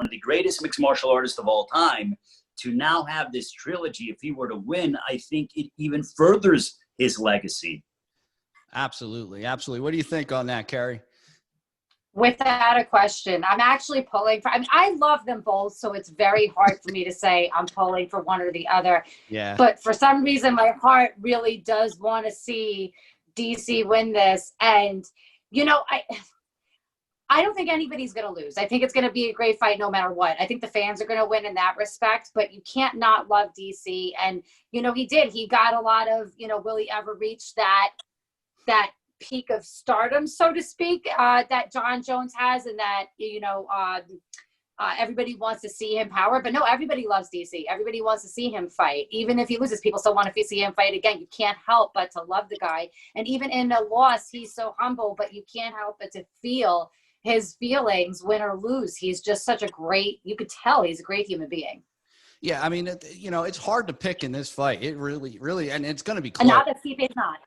one of the greatest mixed martial artists of all time, to now have this trilogy. If he were to win, I think it even furthers his legacy. Absolutely. Absolutely. What do you think on that, Kerry? Without a question. I'm actually pulling for, I mean, I love them both, so it's very hard for me to say I'm pulling for one or the other. Yeah. But for some reason, my heart really does want to see DC win this. And, you know, I don't think anybody's going to lose. I think it's going to be a great fight no matter what. I think the fans are going to win in that respect, but you can't not love DC. And, you know, he did. He got a lot of, you know, will he ever reach that peak of stardom, so to speak, that John Jones has, and that, you know, everybody wants to see him power. But no, everybody loves DC. Everybody wants to see him fight. Even if he loses, people still want to see him fight again. You can't help but to love the guy. And even in a loss, he's so humble, but you can't help but to feel his feelings, win or lose. He's just such a great, you could tell he's a great human being. Yeah, I mean, you know, it's hard to pick in this fight. It really, and it's going to be close. And now that Stipe's not.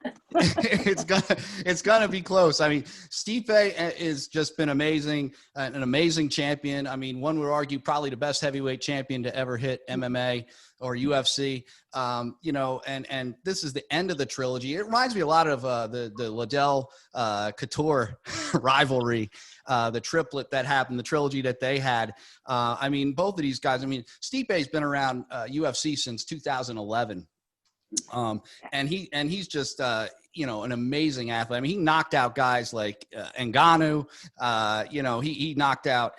it's gonna be close. I mean, Stipe is just been amazing, an amazing champion. I mean, one would argue probably the best heavyweight champion to ever hit MMA or UFC. You know, and this is the end of the trilogy. It reminds me a lot of the Liddell Couture rivalry. The triplet that happened, the trilogy that they had. I mean, both of these guys, I mean, Stipe's been around UFC since 2011. And he's just, you know, an amazing athlete. I mean, he knocked out guys like Ngannou. You know, he knocked out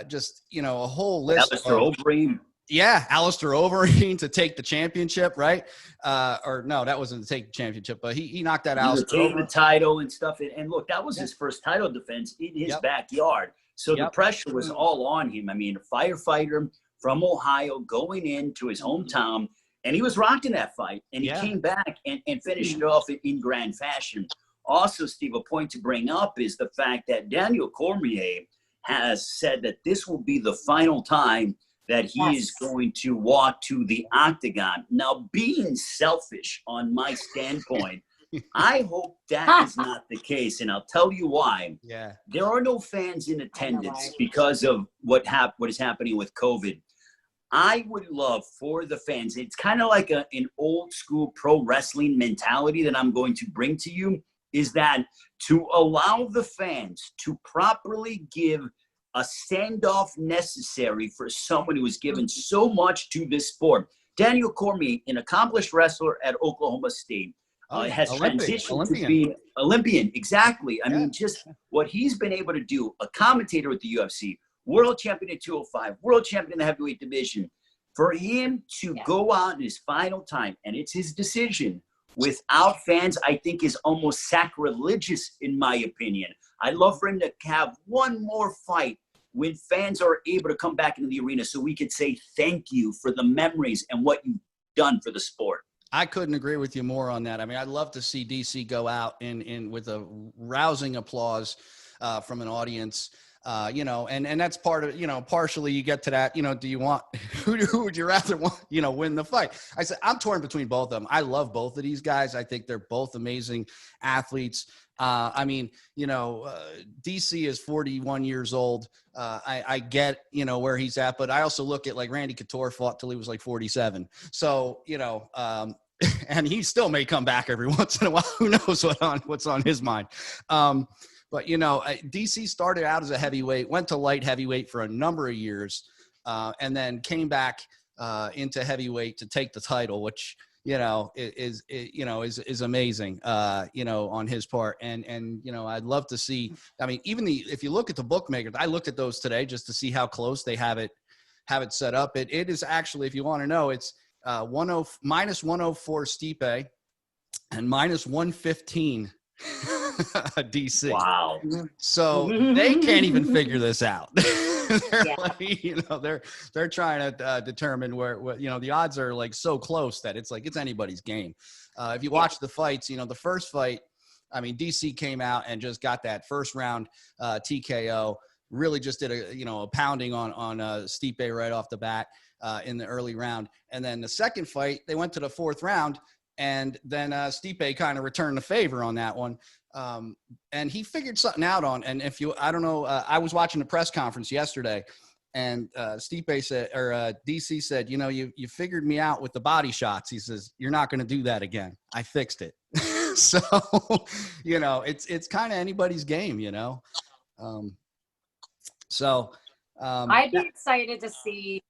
just, you know, a whole list. Alistair Overeem. Yeah, Alistair Overeem to take the championship, right? Or no, that wasn't to take the championship, but he knocked out Alistair Overeem. The title and stuff. And look, that was his first title defense in his backyard. So the pressure was all on him. I mean, a firefighter from Ohio going into his hometown, and he was rocking that fight. And he came back and finished it off in grand fashion. Also, Steve, a point to bring up is the fact that Daniel Cormier has said that this will be the final time that he is going to walk to the octagon. Now, being selfish on my standpoint, I hope that is not the case, and I'll tell you why. Yeah. There are no fans in attendance because of what is happening with COVID. I would love for the fans, it's kind of like an old school pro wrestling mentality that I'm going to bring to you, is that to allow the fans to properly give a standoff necessary for someone who has given so much to this sport. Daniel Cormier, an accomplished wrestler at Oklahoma State, has transitioned to be Olympian. Exactly. I mean, just what he's been able to do, a commentator at the UFC, world champion at 205, world champion in the heavyweight division. For him to go out in his final time, and it's his decision, without fans, I think is almost sacrilegious in my opinion. I'd love for him to have one more fight when fans are able to come back into the arena so we could say thank you for the memories and what you've done for the sport. I couldn't agree with you more on that. I mean, I'd love to see DC go out in with a rousing applause from an audience. You know, and that's part of, you know, partially you get to that, you know, do you want, who would you rather want, you know, win the fight? I said, I'm torn between both of them. I love both of these guys. I think they're both amazing athletes. I mean, you know, DC is 41 years old. I get, you know, where he's at, but I also look at like Randy Couture fought till he was like 47. So, you know, and he still may come back every once in a while. Who knows what's on his mind. But, you know, DC started out as a heavyweight, went to light heavyweight for a number of years, and then came back into heavyweight to take the title, which, you know, is amazing, you know, on his part. And, you know, I'd love to see, I mean, even if you look at the bookmakers, I looked at those today just to see how close they have it set up. It is actually, if you want to know, it's minus 104 Stipe and minus 115 DC. Wow. So they can't even figure this out. They're trying to determine where, you know, the odds are like so close that it's like it's anybody's game. If you watch the fights, you know, the first fight, I mean, DC came out and just got that first round TKO, really just did a pounding on Stipe right off the bat in the early round. And then the second fight, they went to the fourth round, and then Stipe kind of returned the favor on that one. And he figured something out on, and I don't know, I was watching the press conference yesterday, And Stipe said, or DC said, you figured me out with the body shots. He says, you're not going to do that again. I fixed it. So, it's kind of anybody's game, I'd be excited to see.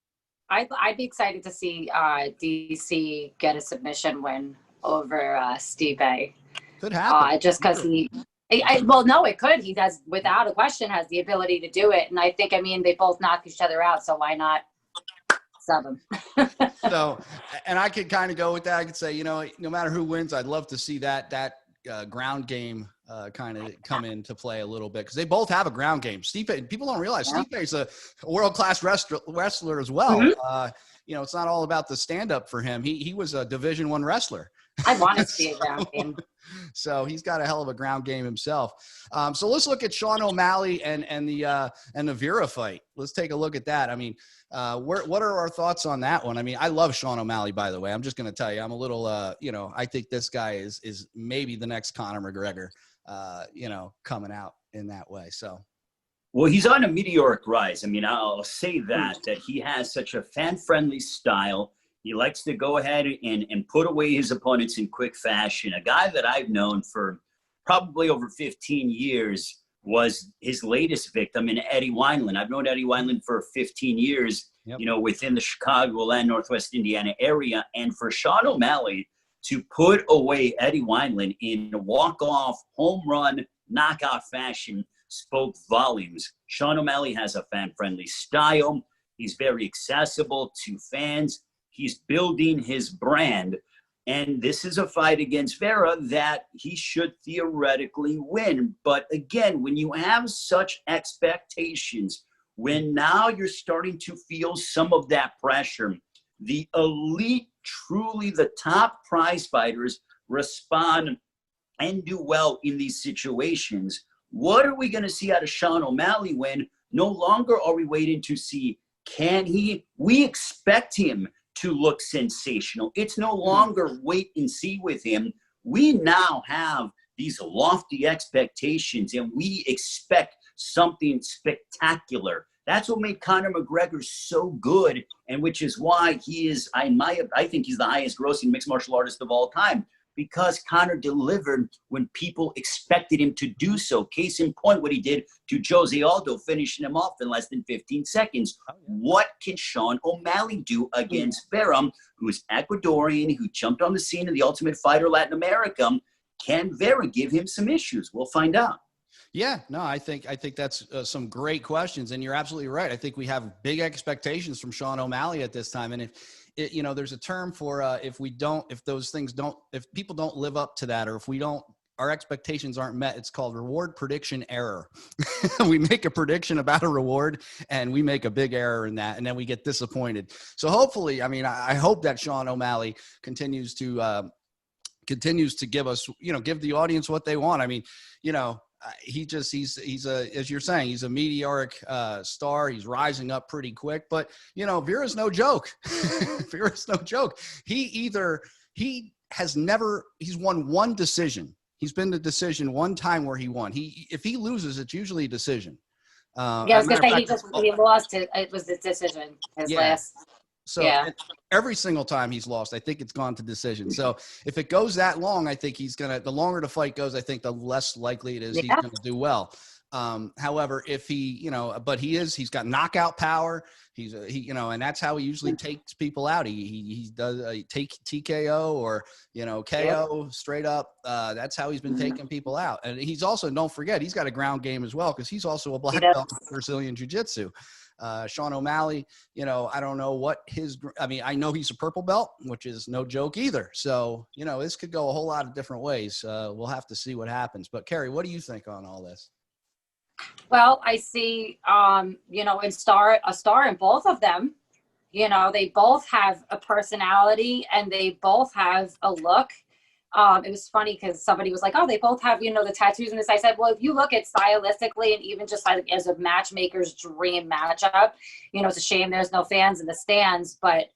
I'd be excited to see DC get a submission win over Stipe. Could happen. Just because well, no, it could. He does, without a question, has the ability to do it. And I think, they both knock each other out. So why not sub them? So, and I could kind of go with that. I could say, no matter who wins, I'd love to see that ground game kind of come into play a little bit, because they both have a ground game. Stipe, people don't realize Stipe is a world-class wrestler as well. Mm-hmm. It's not all about the stand-up for him. He was a Division I wrestler. I want to see a ground game. So he's got a hell of a ground game himself. So let's look at Sean O'Malley and the Vera fight. Let's take a look at that. What are our thoughts on that one? I love Sean O'Malley, by the way. I'm just going to tell you, I'm a little, I think this guy is maybe the next Conor McGregor, coming out in that way. So. Well, he's on a meteoric rise. I'll say that he has such a fan-friendly style. He likes to go ahead and put away his opponents in quick fashion. A guy that I've known for probably over 15 years was his latest victim in Eddie Wineland. I've known Eddie Wineland for 15 years, yep. Within the Chicagoland, Northwest Indiana area. And for Sean O'Malley to put away Eddie Wineland in a walk-off, home run, knockout fashion spoke volumes. Sean O'Malley has a fan-friendly style. He's very accessible to fans. He's building his brand, and this is a fight against Vera that he should theoretically win. But again, when you have such expectations, when now you're starting to feel some of that pressure, the elite, truly the top prize fighters respond and do well in these situations. What are we going to see out of Sean O'Malley when no longer are we waiting to see, can he? We expect him to look sensational. It's no longer wait and see with him. We now have these lofty expectations, and we expect something spectacular. That's what made Conor McGregor so good, and which is why he is, I think he's the highest grossing mixed martial artist of all time, because Conor delivered when people expected him to do so. Case in point, what he did to Jose Aldo, finishing him off in less than 15 seconds. What can Sean O'Malley do against Vera, who's Ecuadorian, who jumped on the scene of the Ultimate Fighter Latin America? Can Vera give him some issues? We'll find out. Yeah, no, I think that's some great questions, and you're absolutely right. I think we have big expectations from Sean O'Malley at this time, and if there's a term for if people don't live up to that, or if our expectations aren't met, it's called reward prediction error. We make a prediction about a reward and we make a big error in that, and then we get disappointed. So hopefully, I hope that Sean O'Malley continues to give us, give the audience what they want. He's as you're saying, he's a meteoric star. He's rising up pretty quick, but Vera's no joke. Vera's no joke. He's won one decision. He's been the decision one time where he won. If he loses, it's usually a decision. I was gonna say he lost it. It was the decision. Last. So every single time he's lost, I think it's gone to decision. So if it goes that long, I think the longer the fight goes, I think the less likely it is he's going to do well. However, if he's got knockout power. And that's how he usually takes people out. He does take TKO or, KO straight up. That's how he's been taking people out. And he's also, don't forget, he's got a ground game as well, because he's also a black belt in Brazilian Jiu-Jitsu. Sean O'Malley, I don't know what I know he's a purple belt, which is no joke either. So, this could go a whole lot of different ways. We'll have to see what happens. But Kerry, what do you think on all this? Well, I see, a star in both of them. They both have a personality and they both have a look. It was funny because somebody was like, oh, they both have, the tattoos and this. I said, well, if you look at stylistically and even just like as a matchmaker's dream matchup, it's a shame there's no fans in the stands, but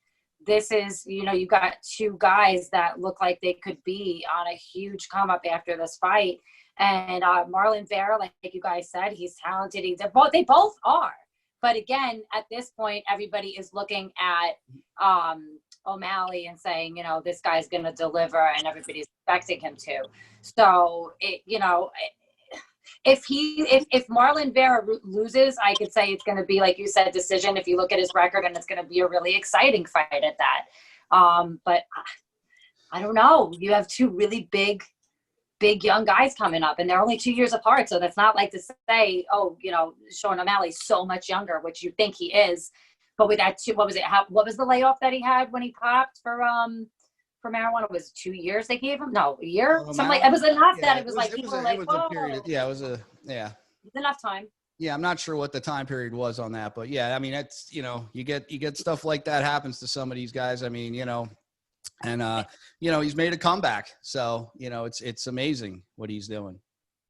this is, you got two guys that look like they could be on a huge come up after this fight. And Marlon Vera, like you guys said, he's talented. They both are. But again, at this point, everybody is looking at O'Malley and saying, you know, this guy's going to deliver, and everybody's expecting him to. So, if Marlon Vera loses, I could say it's going to be, like you said, decision. If you look at his record, and it's going to be a really exciting fight at that. But I don't know. You have two really big young guys coming up, and they're only 2 years apart. So that's not like to say, oh, you know, Sean O'Malley's so much younger, which you think he is. But with that, what was the layoff that he had when he popped for marijuana? Was it 2 years they gave him? No, a year? Something like, it was enough that it was like, people were like, oh. Yeah, it was a, yeah. It's enough time. Yeah, I'm not sure what the time period was on that, but yeah, I mean, it's, you know, you get stuff like that happens to some of these guys. I mean, you know, and you know, he's made a comeback, so you know, it's amazing what he's doing.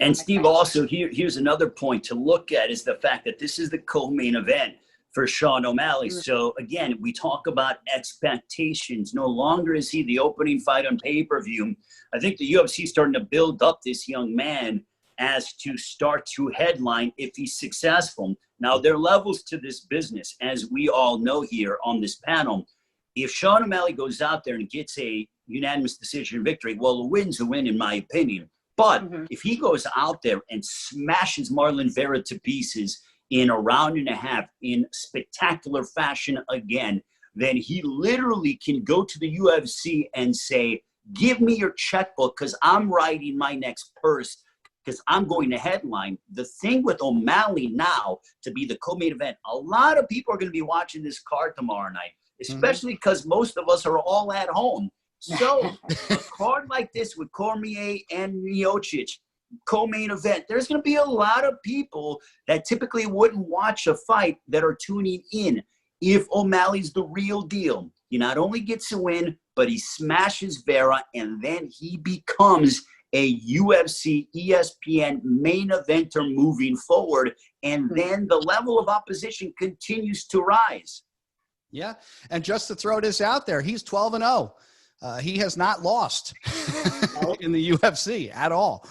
And Steve, also here's another point to look at is the fact that this is the co-main event for Sean O'Malley. So again, we talk about expectations. No longer is he the opening fight on pay-per-view. I think the UFC is starting to build up this young man as to start to headline if he's successful. Now, there are levels to this business, as we all know here on this panel. If Sean O'Malley goes out there and gets a unanimous decision victory, well, a win's a win in my opinion. But if he goes out there and smashes Marlon Vera to pieces in a round and a half in spectacular fashion again, then he literally can go to the UFC and say, give me your checkbook because I'm writing my next purse because I'm going to headline. The thing with O'Malley now to be the co-main event, a lot of people are going to be watching this card tomorrow night, especially because most of us are all at home. So a card like this with Cormier and Miocic, co-main event, there's going to be a lot of people that typically wouldn't watch a fight that are tuning in. If O'Malley's the real deal, he not only gets a win, but he smashes Vera, and then he becomes a UFC, ESPN main eventer moving forward, and then the level of opposition continues to rise. Yeah, and just to throw this out there, he's 12-0. He has not lost in the UFC at all.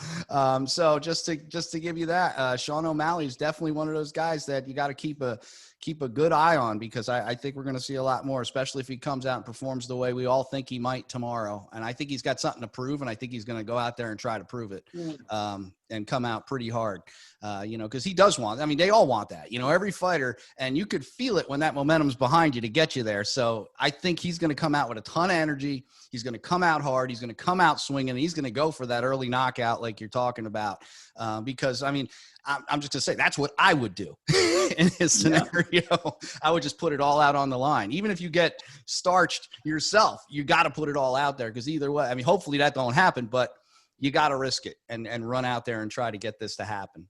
So just to give you that, Sean O'Malley is definitely one of those guys that you got to keep a good eye on, because I think we're going to see a lot more, especially if he comes out and performs the way we all think he might tomorrow. And I think he's got something to prove, and I think he's going to go out there and try to prove it and come out pretty hard, you know, because he does want, I mean, they all want that, you know, every fighter, and you could feel it when that momentum's behind you to get you there. So I think he's going to come out with a ton of energy. He's going to come out hard. He's going to come out swinging. He's going to go for that early knockout like you're talking about, because, I mean, I'm just going to say that's what I would do in his scenario. Yeah. I would just put it all out on the line. Even if you get starched yourself, you got to put it all out there, because either way, I mean, hopefully that don't happen, but you got to risk it and run out there and try to get this to happen.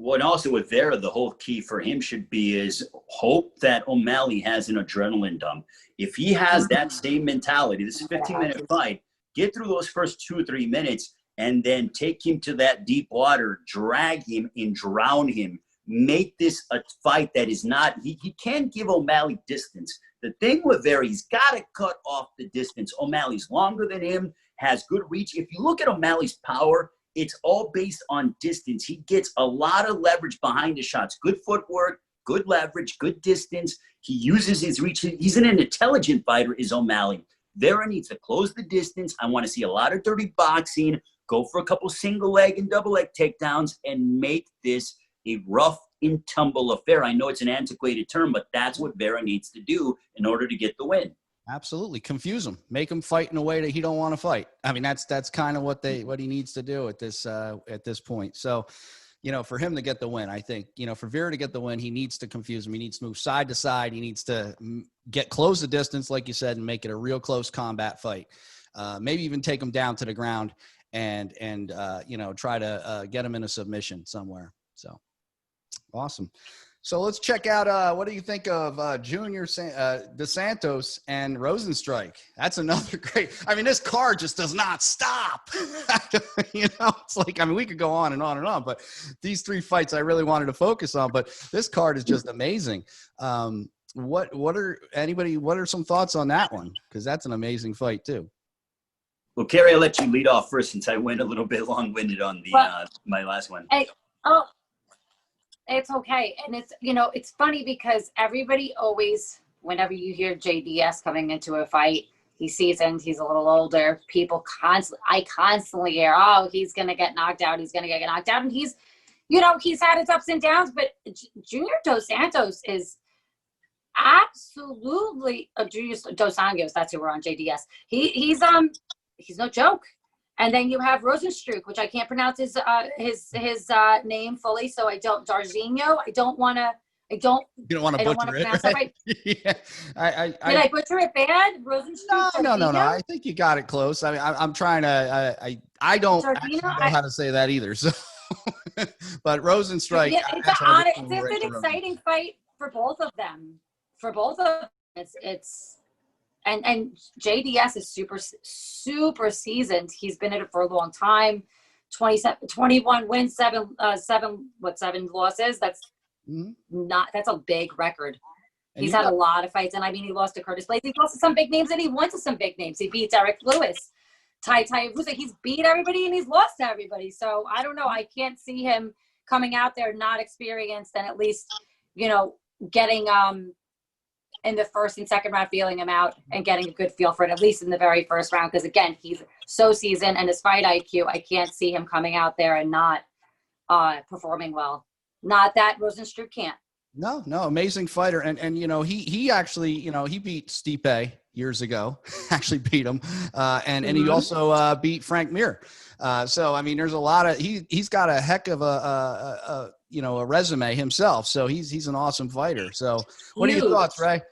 Well, and also with Vera, the whole key for him should be is hope that O'Malley has an adrenaline dump. If he has that same mentality, this is a 15-minute fight, get through those first 2 or 3 minutes and then take him to that deep water, drag him and drown him. Make this a fight that is not, he can't give O'Malley distance. The thing with Vera, he's got to cut off the distance. O'Malley's longer than him, has good reach. If you look at O'Malley's power, it's all based on distance. He gets a lot of leverage behind the shots. Good footwork, good leverage, good distance. He uses his reach. He's an intelligent fighter, is O'Malley. Vera needs to close the distance. I want to see a lot of dirty boxing, go for a couple single leg and double leg takedowns, and make this a rough and tumble affair. I know it's an antiquated term, but that's what Vera needs to do in order to get the win. Absolutely. Confuse him. Make him fight in a way that he don't want to fight. I mean, that's kind of what he needs to do at this point. So, you know, for him to get the win, I think, you know, for Vera to get the win, he needs to confuse him. He needs to move side to side. He needs to close the distance, like you said, and make it a real close combat fight. Maybe even take him down to the ground and you know, try to get him in a submission somewhere. So awesome. So let's check out, what do you think of Junior Dos Santos and Rosenstrike? That's another great, I mean, this card just does not stop. You know, it's like, I mean, we could go on and on and on, but these 3 fights I really wanted to focus on, but this card is just amazing. What are some thoughts on that one? Because that's an amazing fight too. Well, Kerry, I'll let you lead off first since I went a little bit long-winded on the my last one. It's okay. And it's, it's funny because everybody always, whenever you hear JDS coming into a fight, he's seasoned, he's a little older. I constantly hear, oh, he's going to get knocked out. He's going to get knocked out. And he's had his ups and downs, but Junior Dos Santos is absolutely, Junior Dos Anjos, that's who we're on, JDS. He's no joke. And then you have Rosenstruck, which I can't pronounce his name fully, so I don't. Darzinho. I don't want to. You don't want to butcher it. Pronounce that right. Yeah. Did I butcher it bad? Rosenstruck. No. I think you got it close. I mean, I'm trying to. I don't know how to say that either. So, but Rosenstruck. Yeah, it's an exciting fight for both of them. It's. And JDS is super seasoned. He's been in it for a long time. 21 wins, seven losses. That's that's a big record. He's had a lot of fights. And I mean, he lost to Curtis Blades. He lost to some big names and he won to some big names. He beats Eric Lewis, Tai Vusa. He's beat everybody and he's lost to everybody. So I don't know. I can't see him coming out there not experienced and at least, getting in the first and second round, feeling him out and getting a good feel for it, at least in the very first round. Because again, he's so seasoned and his fight IQ, I can't see him coming out there and not performing well. Not that Rosenstruck can't. No, amazing fighter. And he actually, he beat Stipe years ago, actually beat him. And he also beat Frank Mir. So, I mean, there's a lot of, he's got a heck of a resume himself. So he's an awesome fighter. So what are your thoughts, Ray?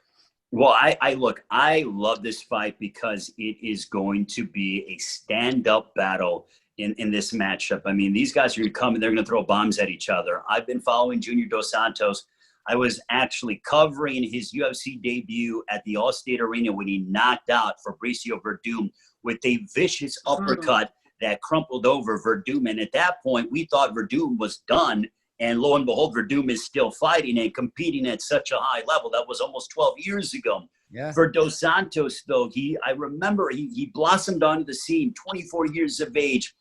Well, I love this fight because it is going to be a stand-up battle in this matchup. I mean, these guys are going to come and they're going to throw bombs at each other. I've been following Junior Dos Santos. I was actually covering his UFC debut at the Allstate Arena when he knocked out Fabricio Verdum with a vicious uppercut that crumpled over Verdum. And at that point, we thought Verdum was done. And lo and behold, Verdum is still fighting and competing at such a high level. That was almost 12 years ago. Yeah. For Dos Santos, though, I remember he blossomed onto the scene, 24 years of age,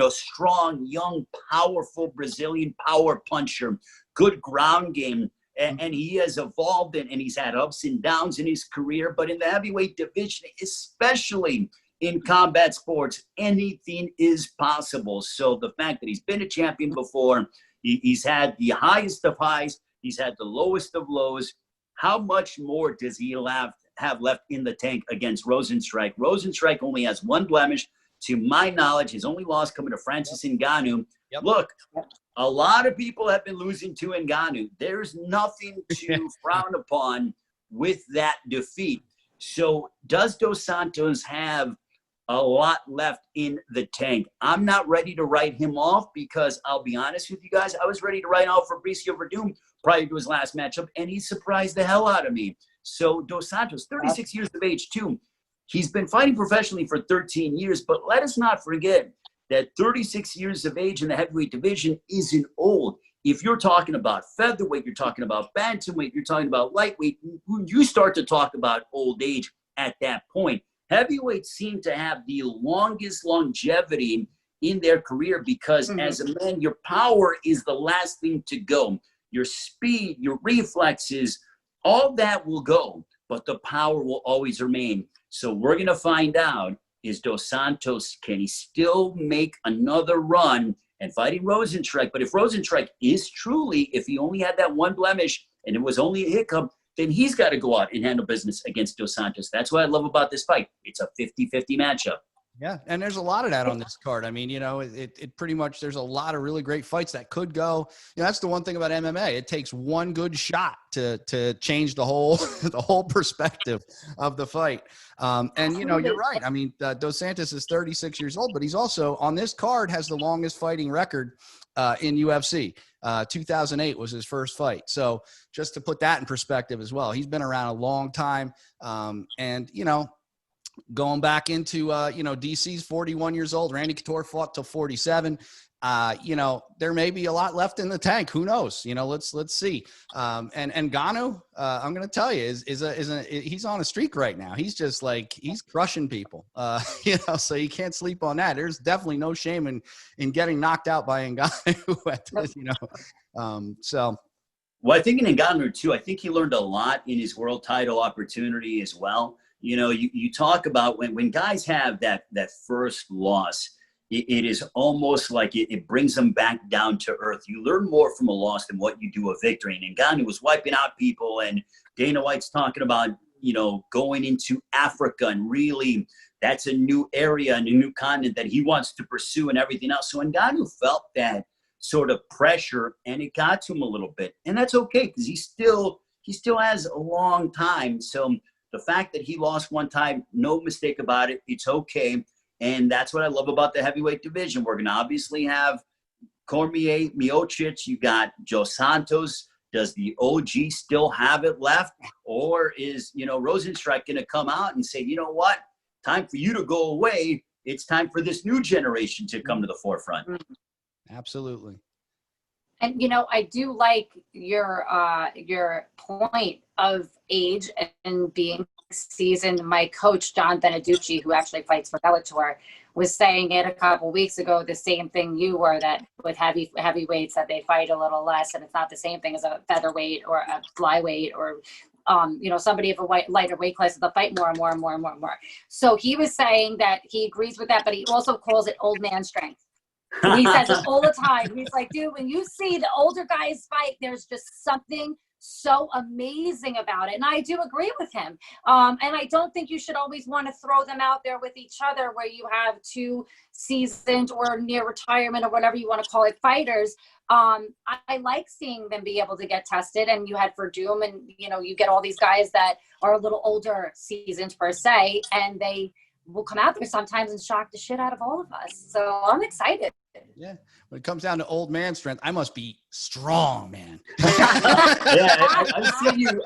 strong, young, powerful Brazilian power puncher, good ground game. And he has evolved and he's had ups and downs in his career. But in the heavyweight division, especially in combat sports, anything is possible. So the fact that he's been a champion before, he's had the highest of highs, he's had the lowest of lows. How much more does he have left in the tank against Rosenstruck? Rosenstruck only has one blemish. To my knowledge, his only loss coming to Francis Ngannou. Yep. Look, a lot of people have been losing to Ngannou. There's nothing to frown upon with that defeat. So does Dos Santos have a lot left in the tank? I'm not ready to write him off because I'll be honest with you guys, I was ready to write off Fabricio Verdum prior to his last matchup, and he surprised the hell out of me. So Dos Santos, 36 years of age too. He's been fighting professionally for 13 years, but let us not forget that 36 years of age in the heavyweight division isn't old. If you're talking about featherweight, you're talking about bantamweight, you're talking about lightweight, you start to talk about old age at that point. Heavyweights seem to have the longest longevity in their career because as a man, your power is the last thing to go. Your speed, your reflexes, all that will go, but the power will always remain. So we're going to find out, is Dos Santos, can he still make another run and fighting Rosenstruck? But if Rosenstruck is truly, if he only had that one blemish and it was only a hiccup, then he's got to go out and handle business against Dos Santos. That's what I love about this fight. It's a 50-50 matchup. Yeah, and there's a lot of that on this card. I mean, it pretty much, there's a lot of really great fights that could go. That's the one thing about MMA. It takes one good shot to change the whole perspective of the fight. And you're right. I mean, Dos Santos is 36 years old, but he's also on this card has the longest fighting record in UFC. 2008 was his first fight. So just to put that in perspective as well, he's been around a long time. And going back into, DC's 41 years old. Randy Couture fought till 47. There may be a lot left in the tank. Who knows? Let's see. And Ngannou, I'm going to tell you, he's on a streak right now. He's just like, he's crushing people, so you can't sleep on that. There's definitely no shame in getting knocked out by Ngannou, so. Well, I think in Ngannou too, I think he learned a lot in his world title opportunity as well. You talk about when guys have that first loss, it is almost like it brings them back down to earth. You learn more from a loss than what you do a victory. And Ngannou was wiping out people, and Dana White's talking about, going into Africa, and really that's a new area and a new continent that he wants to pursue and everything else. So Ngannou felt that sort of pressure, and it got to him a little bit, and that's okay because he still has a long time. So the fact that he lost one time, no mistake about it, it's okay. And that's what I love about the heavyweight division. We're gonna obviously have Cormier, Miocic. You got Joe Santos. Does the OG still have it left, or is Rosenstrike gonna come out and say, you know what, time for you to go away? It's time for this new generation to come to the forefront. Absolutely. And I do like your point of age and being seasoned. My coach John Beneducci, who actually fights for Bellator, was saying it a couple weeks ago. The same thing you were, that with heavyweights that they fight a little less, and it's not the same thing as a featherweight or a flyweight or somebody of a lighter weight class, they'll fight more and more and more and more and more. So he was saying that he agrees with that, but he also calls it old man strength. He says it all the time. He's like, dude, when you see the older guys fight, there's just something so amazing about it. And I do agree with him. And I don't think you should always want to throw them out there with each other where you have two seasoned or near retirement or whatever you want to call it fighters. I like seeing them be able to get tested. And you had Verdum, and you get all these guys that are a little older seasoned per se, and they will come out there sometimes and shock the shit out of all of us. So I'm excited. Yeah. When it comes down to old man strength, I must be strong, man. Yeah,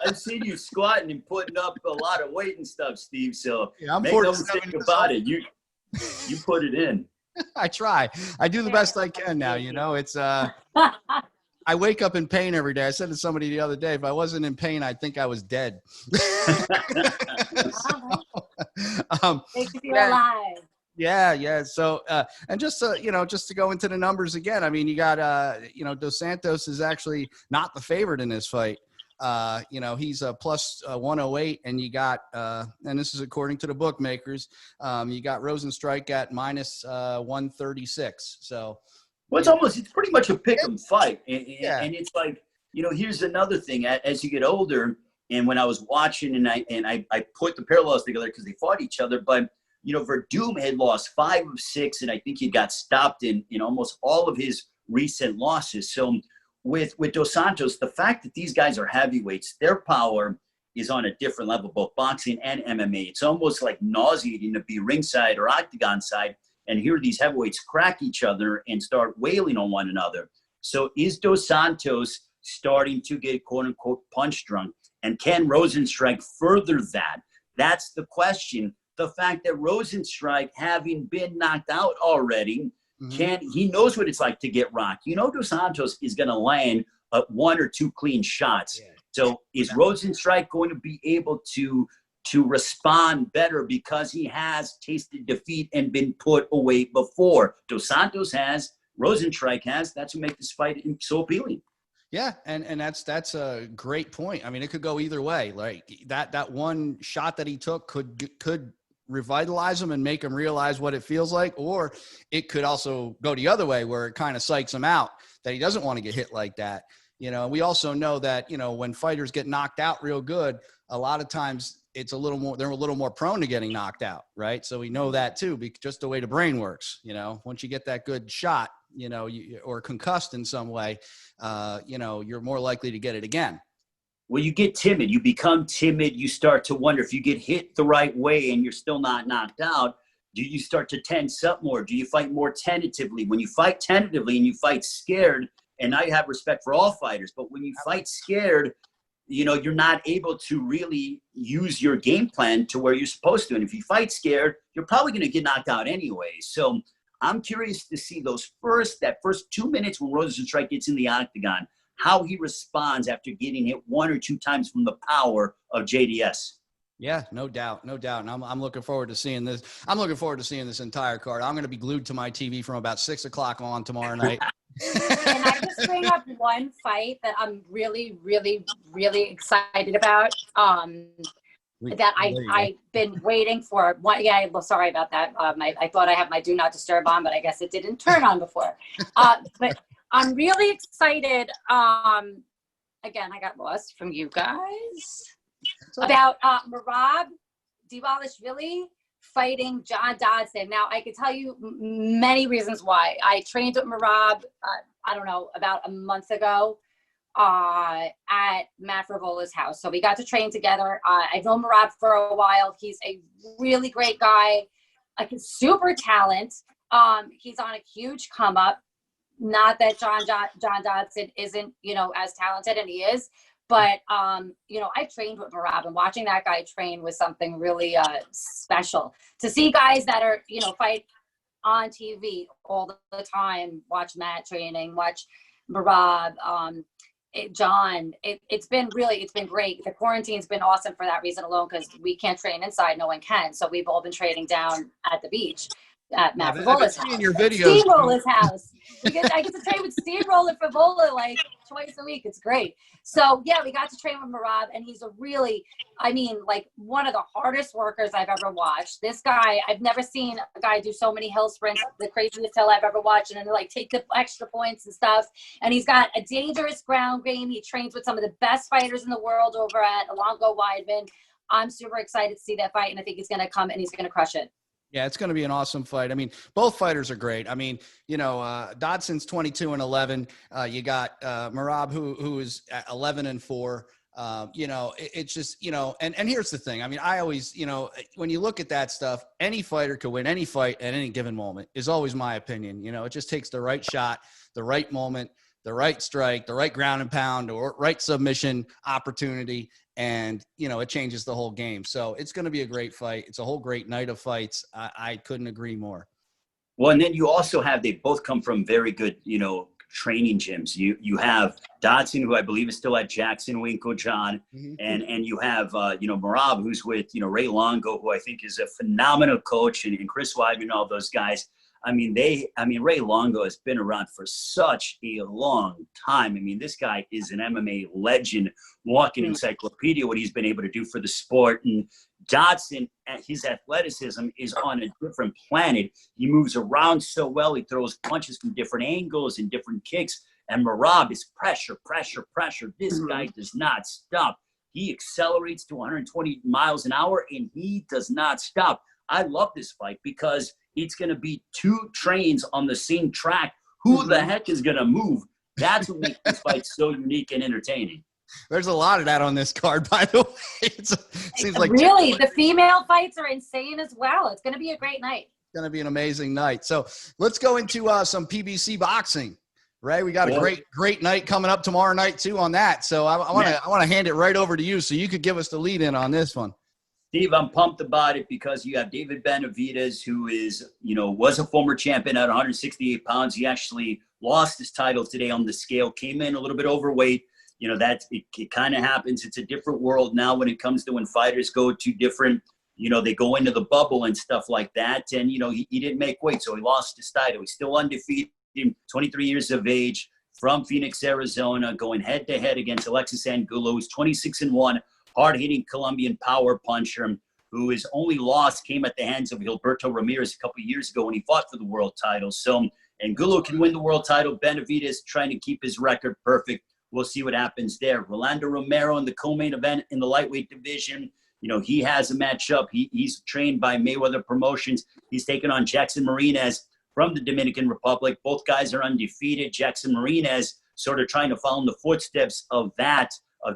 I've seen you squatting and putting up a lot of weight and stuff, Steve. So yeah, I'm make no mistake about it. You put it in. I try. I do the best I can now. It's I wake up in pain every day. I said to somebody the other day, if I wasn't in pain, I'd think I was dead. Makes you feel alive. Yeah. So, and just to go into the numbers again, I mean, you got, Dos Santos is actually not the favorite in this fight. He's a plus 108, and you got, and this is according to the bookmakers, you got Rosenstrike at minus 136. So, well, it's pretty much a pick 'em fight. And it's like, here's another thing. As you get older, and when I was watching and I put the parallels together because they fought each other, but, Verdum had lost 5 of 6, and I think he got stopped in almost all of his recent losses. So with Dos Santos, the fact that these guys are heavyweights, their power is on a different level, both boxing and MMA. It's almost like nauseating to be ringside or octagon side and hear these heavyweights crack each other and start wailing on one another. So is Dos Santos starting to get quote-unquote punch drunk? And can Rosenstrike further that? That's the question. The fact that Rosenstrike, having been knocked out already, he knows what it's like to get rocked. Dos Santos is going to land 1 or 2 clean shots. Yeah. So is Rosenstrike going to be able to respond better because he has tasted defeat and been put away before? Dos Santos has, Rosenstrike has. That's what makes this fight so appealing. Yeah, and that's a great point. I mean, it could go either way. Like that one shot that he took could revitalize him and make him realize what it feels like, or it could also go the other way where it kind of psychs him out that he doesn't want to get hit like that. We also know that, when fighters get knocked out real good, a lot of times they're a little more prone to getting knocked out, right? So we know that too, just the way the brain works. Once you get that good shot, or concussed in some way, you're more likely to get it again. Well, you get timid. You become timid. You start to wonder if you get hit the right way and you're still not knocked out, do you start to tense up more? Do you fight more tentatively? When you fight tentatively and you fight scared, and I have respect for all fighters, but when you fight scared, you're not able to really use your game plan to where you're supposed to. And if you fight scared, you're probably going to get knocked out anyway. So I'm curious to see that first 2 minutes when Rozenstruik gets in the octagon, how he responds after getting hit 1 or 2 times from the power of JDS. Yeah, no doubt. And I'm looking forward to seeing this. I'm looking forward to seeing this entire card. I'm going to be glued to my TV from about 6 o'clock on tomorrow night. Can I just bring up one fight that I'm really, really, really excited about? That I've been waiting for. Sorry about that. I thought I had my do not disturb on, but I guess it didn't turn on before. But I'm really excited. Again, I got lost from you guys about Merab Dvalishvili fighting John Dodson. Now, I could tell you many reasons why. I trained with Merab, about a month ago at Matt Frivola's house. So we got to train together. I've known Merab for a while. He's a really great guy, like a super talent. He's on a huge come up. Not that John Dodson isn't, as talented, and he is. But, I trained with Merab, and watching that guy train was something really special. To see guys that are, fight on TV all the time, watch Matt training, watch Merab, John, it's been great. The quarantine's been awesome for that reason alone, because we can't train inside. No one can. So we've all been training down at the beach at Matt Frivola's house. Your videos. Steamroller's house. Because I get to train with Steamroller Frivola like twice a week. It's great. So yeah, we got to train with Merab, and he's one of the hardest workers I've ever watched. This guy, I've never seen a guy do so many hill sprints, the craziest hill I've ever watched, and then take the extra points and stuff. And he's got a dangerous ground game. He trains with some of the best fighters in the world over at Alongo Weidman. I'm super excited to see that fight, and I think he's going to come and he's going to crush it. Yeah, it's going to be an awesome fight. I mean, both fighters are great. I mean, Dodson's 22-11. You got Merab, who is 11-4. It's just, and here's the thing. I mean, I always, when you look at that stuff, any fighter could win any fight at any given moment is always my opinion. It just takes the right shot, the right moment, the right strike, the right ground and pound, or right submission opportunity. And, it changes the whole game. So it's going to be a great fight. It's a whole great night of fights. I couldn't agree more. Well, and then you also they both come from very good, training gyms. You have Dodson, who I believe is still at Jackson Winkle, John. Mm-hmm. And you have, Merab, who's with, Ray Longo, who I think is a phenomenal coach, and Chris Weidman, all those guys. Ray Longo has been around for such a long time. I mean, this guy is an MMA legend, walking encyclopedia, what he's been able to do for the sport. And Dodson, his athleticism is on a different planet. He moves around so well. He throws punches from different angles and different kicks. And Merab is pressure. This guy does not stop. He accelerates to 120 miles an hour, and he does not stop. I love this fight because it's going to be 2 trains on the same track. Who the heck is going to move? That's what makes this fight so unique and entertaining. There's a lot of that on this card, by the way. It seems like really the female fights are insane as well. It's going to be a great night. It's going to be an amazing night. So let's go into some PBC boxing. Ray, we got a great night coming up tomorrow night too on that. So I want to hand it right over to you so you could give us the lead in on this one. Steve, I'm pumped about it because you have David Benavidez, who is, was a former champion at 168 pounds. He actually lost his title today on the scale, came in a little bit overweight. It kind of happens. It's a different world now when it comes to when fighters go to different, they go into the bubble and stuff like that. And, he didn't make weight, so he lost his title. He's still undefeated, 23 years of age, from Phoenix, Arizona, going head-to-head against Alexis Angulo, who's 26-1. Hard-hitting Colombian power puncher, who his only loss came at the hands of Gilberto Ramirez a couple of years ago when he fought for the world title. So Angulo can win the world title. Benavidez trying to keep his record perfect. We'll see what happens there. Rolando Romero in the co-main event in the lightweight division. He has a matchup. He's trained by Mayweather Promotions. He's taking on Jackson Marinez from the Dominican Republic. Both guys are undefeated. Jackson Marinez sort of trying to follow in the footsteps of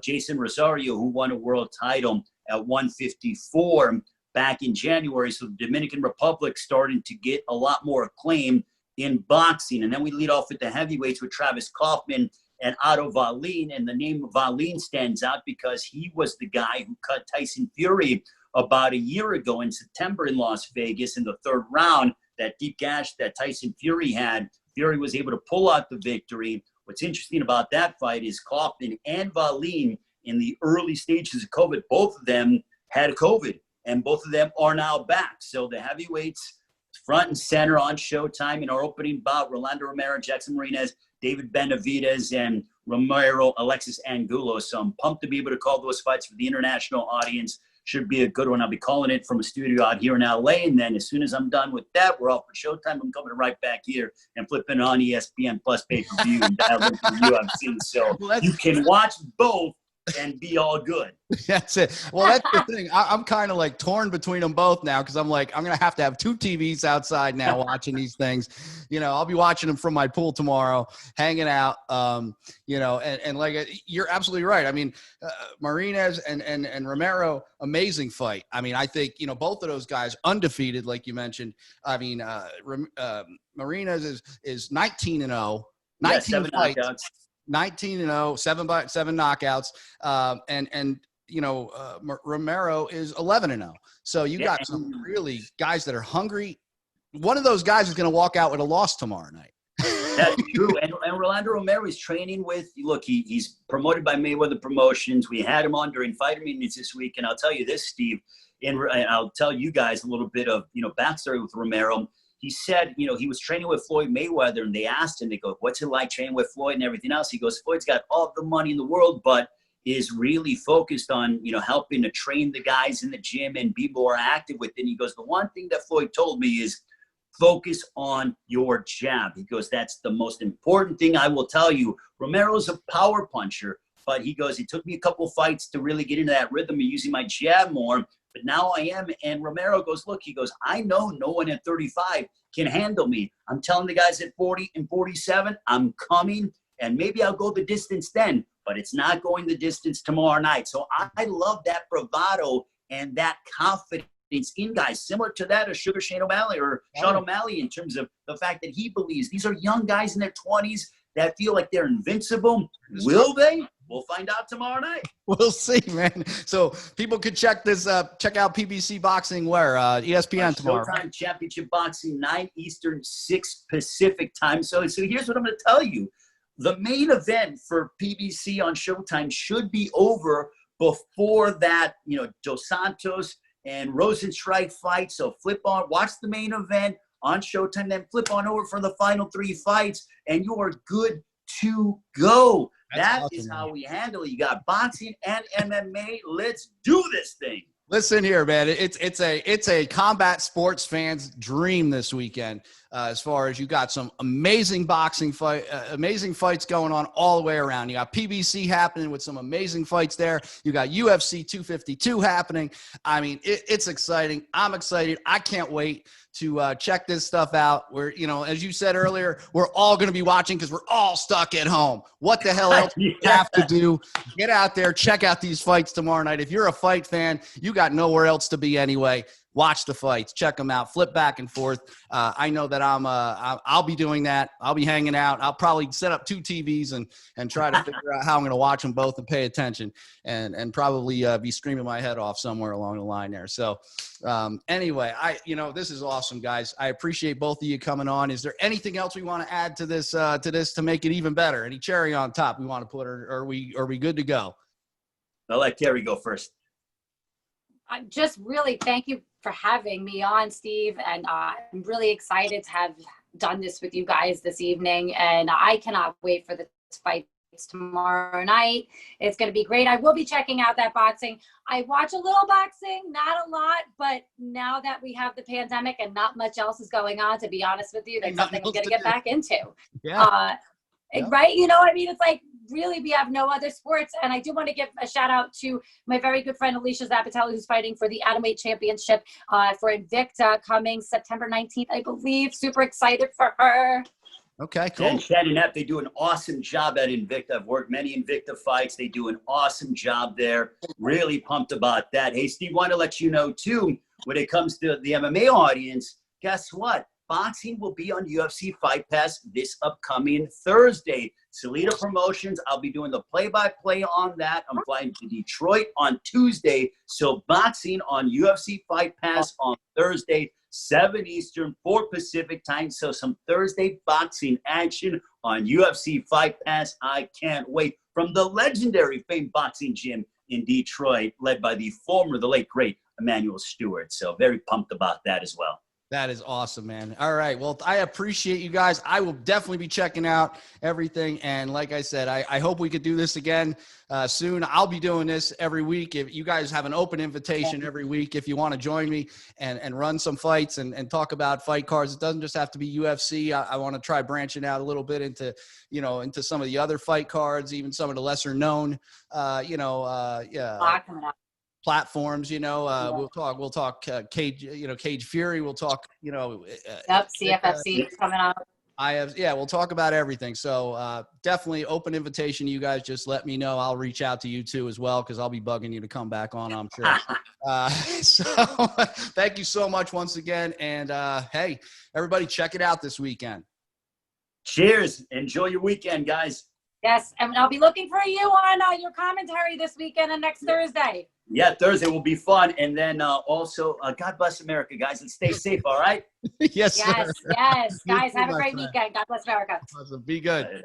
Jason Rosario, who won a world title at 154 back in January. So the Dominican Republic starting to get a lot more acclaim in boxing. And then we lead off with the heavyweights with Travis Kaufman and Otto Wallin. And the name of Wallin stands out because he was the guy who cut Tyson Fury about a year ago in September in Las Vegas in the third round. That deep gash that Tyson Fury had, Fury was able to pull out the victory. What's interesting about that fight is Kaufman and Wallin in the early stages of COVID, both of them had COVID, and both of them are now back. So the heavyweights front and center on Showtime in our opening bout: Rolando Romero, Jackson Marinez, David Benavidez, and Romero, Alexis Angulo. So I'm pumped to be able to call those fights for the international audience. Should be a good one. I'll be calling it from a studio out here in LA. And then as soon as I'm done with that, we're off for Showtime. I'm coming right back here and flipping on ESPN Plus pay-per-view and dial in for UFC. So you can watch both and be all good. That's it. Well, that's the thing. I'm kind of like torn between them both now, because I'm like, I'm going to have two TVs outside now watching these things. You know, I'll be watching them from my pool tomorrow, hanging out, you know, and like, you're absolutely right. I mean, Marinez and Romero, amazing fight. I mean, I think, you know, both of those guys undefeated, like you mentioned. I mean, Marinez is 19-0, 19 fights. Knockouts. 19-0, 7 knockouts, and you know, Romero is 11-0. So you got some really guys that are hungry. One of those guys is going to walk out with a loss tomorrow night. That's true. And Rolando Romero is training with, look, he's promoted by Mayweather Promotions. We had him on during fighter meetings this week, and I'll tell you this, Steve, and I'll tell you guys a little bit of, you know, backstory with Romero. He said, you know, he was training with Floyd Mayweather, and they asked him, they go, what's it like training with Floyd and everything else? He goes, Floyd's got all the money in the world, but is really focused on, you know, helping to train the guys in the gym and be more active with it. And he goes, the one thing that Floyd told me is focus on your jab. He goes, that's the most important thing I will tell you. Romero's a power puncher, but he goes, it took me a couple fights to really get into that rhythm of using my jab more. But now I am. And Romero goes, look, he goes, I know no one at 35 can handle me. I'm telling the guys at 40 and 47, I'm coming, and maybe I'll go the distance then, but it's not going the distance tomorrow night. So I love that bravado and that confidence in guys, similar to that of Shane O'Malley or Sean O'Malley, in terms of the fact that he believes these are young guys in their 20s that feel like they're invincible. Will they? We'll find out tomorrow night. We'll see, man. So people could check this check out PBC Boxing where? ESPN tomorrow. Showtime Championship Boxing, 9 Eastern, 6 Pacific time. So here's what I'm going to tell you. The main event for PBC on Showtime should be over before that, you know, Dos Santos and Rosenstrike fight. So flip on, watch the main event on Showtime, then flip on over for the final 3 fights, and you are good to go. That awesome, is how we handle it. You got boxing and MMA. Let's do this thing. Listen here, man. It's a combat sports fan's dream this weekend. As far as you got some amazing amazing fights going on all the way around. You got PBC happening with some amazing fights there. You got UFC 252 happening. I mean, it's exciting. I'm excited. I can't wait to check this stuff out. We're, you know, as you said earlier, we're all going to be watching because we're all stuck at home. What the hell else do you have to do? Get out there, check out these fights tomorrow night. If you're a fight fan, you got nowhere else to be anyway. Watch the fights, check them out, flip back and forth. I know that I'll be doing that. I'll be hanging out. I'll probably set up 2 TVs and try to figure out how I'm going to watch them both and pay attention and probably be screaming my head off somewhere along the line there. So anyway, this is awesome, guys. I appreciate both of you coming on. Is there anything else we want to add to this to make it even better? Any cherry on top we want to put, or are we good to go? I'll let Kerry go first. I just really thank you for having me on, Steve. And I'm really excited to have done this with you guys this evening. And I cannot wait for the fights tomorrow night. It's going to be great. I will be checking out that boxing. I watch a little boxing, not a lot, but now that we have the pandemic and not much else is going on, to be honest with you, that's something I'm going to get back into. Yeah. Right? You know what I mean? It's like, really, we have no other sports. And I do want to give a shout out to my very good friend, Alicia Zapatelli, who's fighting for the Atomweight Championship for Invicta coming September 19th, I believe. Super excited for her. Okay, cool. And Shannon Knapp, they do an awesome job at Invicta. I've worked many Invicta fights. They do an awesome job there. Really pumped about that. Hey, Steve, want to let you know, too, when it comes to the MMA audience, guess what? boxing will be on UFC Fight Pass this upcoming Thursday. Salida Promotions, I'll be doing the play-by-play on that. I'm flying to Detroit on Tuesday. So boxing on UFC Fight Pass on Thursday, 7 Eastern, 4 Pacific time. So some Thursday boxing action on UFC Fight Pass. I can't wait. From the legendary famed boxing gym in Detroit, led by the late, great Emmanuel Stewart. So very pumped about that as well. That is awesome, man. All right. Well, I appreciate you guys. I will definitely be checking out everything. And like I said, I hope we could do this again soon. I'll be doing this every week. If you guys have an open invitation every week, if you want to join me and run some fights and talk about fight cards, it doesn't just have to be UFC. I want to try branching out a little bit into some of the other fight cards, even some of the lesser known, platforms. We'll talk Cage Fury. We'll talk, CFFC coming up. We'll talk about everything. So definitely open invitation to you guys. Just let me know. I'll reach out to you too as well, because I'll be bugging you to come back on, I'm sure. So thank you so much once again. And hey, everybody, check it out this weekend. Cheers. Enjoy your weekend, guys. Yes, and I'll be looking for you on your commentary this weekend and next Thursday. Yeah, Thursday will be fun. And then also, God bless America, guys, and stay safe, all right? Yes, yes, sir. yes. Guys, have a great weekend. God bless America. Awesome. Be good.